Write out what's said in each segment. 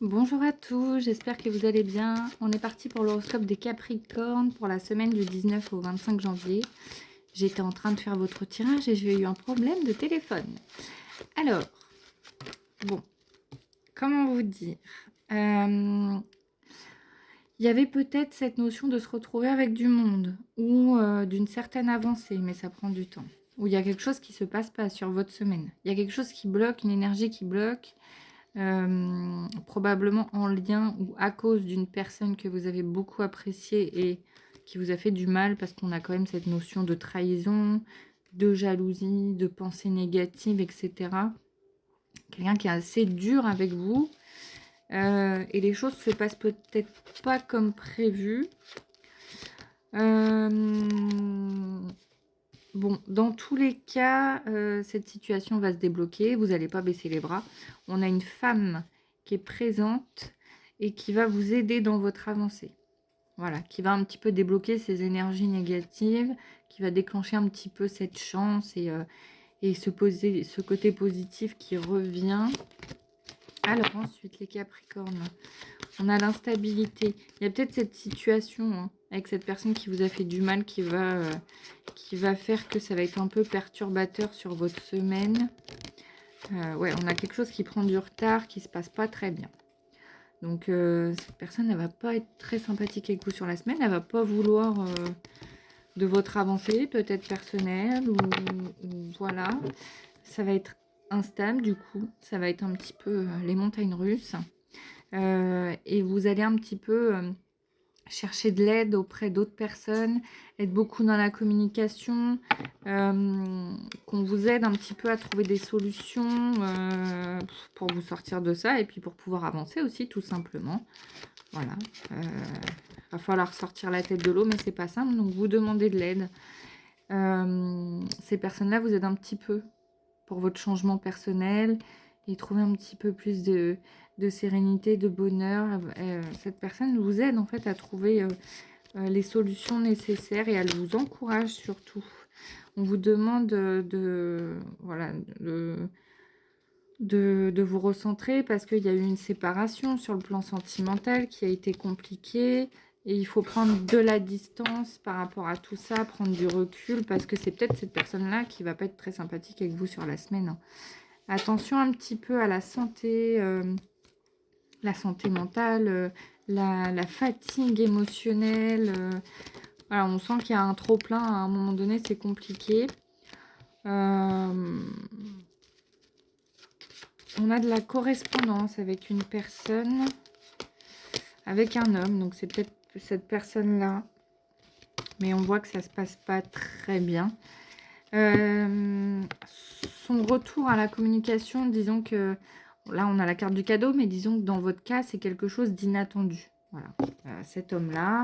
Bonjour à tous, j'espère que vous allez bien. On est parti pour l'horoscope des Capricornes pour la semaine du 19 au 25 janvier. J'étais en train de faire votre tirage et j'ai eu un problème de téléphone. Alors, bon, comment vous dire Il y avait peut-être cette notion de se retrouver avec du monde ou d'une certaine avancée, mais ça prend du temps. Ou il y a quelque chose qui ne se passe pas sur votre semaine. Il y a quelque chose qui bloque, une énergie qui bloque. Probablement en lien ou à cause d'une personne que vous avez beaucoup appréciée et qui vous a fait du mal, parce qu'on a quand même cette notion de trahison, de jalousie, de pensée négative, etc. Quelqu'un qui est assez dur avec vous, et les choses se passent peut-être pas comme prévu. Bon, dans tous les cas, cette situation va se débloquer. Vous n'allez pas baisser les bras. On a une femme qui est présente et qui va vous aider dans votre avancée. Voilà, qui va un petit peu débloquer ces énergies négatives, qui va déclencher un petit peu cette chance et ce côté positif qui revient. Alors ensuite, les Capricornes, on a l'instabilité. Il y a peut-être cette situation avec cette personne qui vous a fait du mal qui va faire que ça va être un peu perturbateur sur votre semaine. Ouais, on a quelque chose qui prend du retard, qui se passe pas très bien. Donc cette personne, elle va pas être très sympathique avec vous sur la semaine. Elle va pas vouloir de votre avancée, peut-être personnelle ou voilà. Ça va être instable du coup. Ça va être un petit peu les montagnes russes. Et vous allez un petit peu chercher de l'aide auprès d'autres personnes, être beaucoup dans la communication, qu'on vous aide un petit peu à trouver des solutions pour vous sortir de ça et puis pour pouvoir avancer aussi tout simplement. Voilà, va falloir sortir la tête de l'eau, mais c'est pas simple, donc vous demandez de l'aide. Ces personnes-là vous aident un petit peu pour votre changement personnel et trouver un petit peu plus de sérénité, de bonheur. Cette personne vous aide en fait à trouver les solutions nécessaires et elle vous encourage surtout. On vous demande voilà, de vous recentrer parce qu'il y a eu une séparation sur le plan sentimental qui a été compliquée. Et il faut prendre de la distance par rapport à tout ça, prendre du recul, parce que c'est peut-être cette personne-là qui va pas être très sympathique avec vous sur la semaine. Attention un petit peu à la santé mentale, la fatigue émotionnelle. Voilà, on sent qu'il y a un trop-plein, à un moment donné, c'est compliqué. On a de la correspondance avec une personne, avec un homme, donc c'est peut-être cette personne-là. Mais on voit que ça se passe pas très bien. Son retour à la communication, disons que là on a la carte du cadeau, mais disons que dans votre cas c'est quelque chose d'inattendu. Voilà, cet homme-là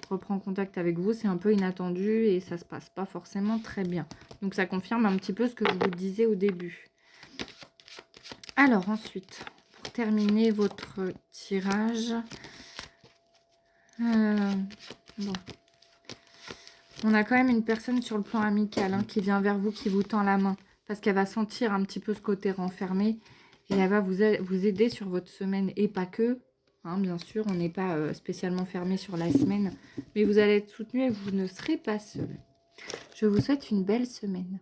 reprend contact avec vous, c'est un peu inattendu et ça se passe pas forcément très bien. Donc ça confirme un petit peu ce que je vous disais au début. Alors ensuite, pour terminer votre tirage, bon. On a quand même une personne sur le plan amical qui vient vers vous, qui vous tend la main. Parce qu'elle va sentir un petit peu ce côté renfermé. Et elle va vous aider sur votre semaine. Et pas que. Bien sûr, on n'est pas spécialement fermé sur la semaine. Mais vous allez être soutenu et vous ne serez pas seul. Je vous souhaite une belle semaine.